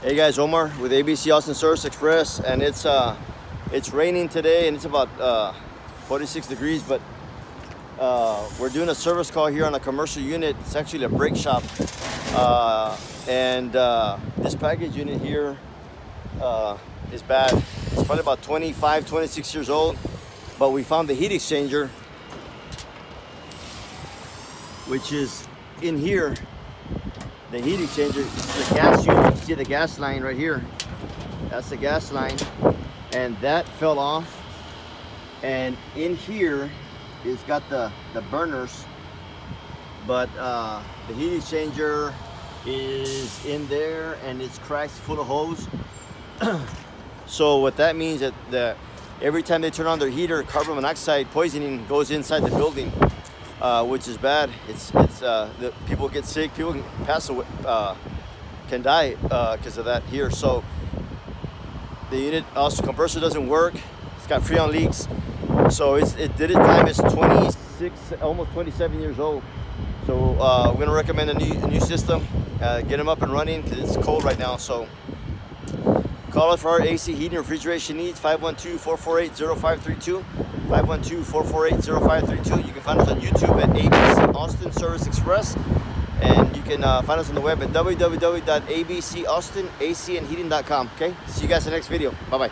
Hey guys, Omar with ABC Austin Service Express, and it's raining today, and it's about 46 degrees. But we're doing a service call here on a commercial unit. It's actually a brake shop, and this package unit here is bad. It's probably about 25, 26 years old, but we found the heat exchanger, which is in here. The heat exchanger, the gas unit. You see the gas line right here. That's the gas line, and that fell off. And in here, it's got the burners, but the heat exchanger is in there, and it's cracked, full of holes. So what that means that every time they turn on their heater, carbon monoxide poisoning goes inside the building. Which is bad. The people get sick, people can pass away, can die because of that here. So the unit also compressor doesn't work. It's got freon leaks. So the time is 26, almost 27 years old. So we're gonna recommend a new system. Get them up and running because it's cold right now. So call us for our AC heating and refrigeration needs. 512-448-0532. 512-448-0532. You can find us on YouTube at ABC Austin Service Express, and you can find us on the web at www.abcaustinacandheating.com. Okay, see you guys in the next video. Bye bye.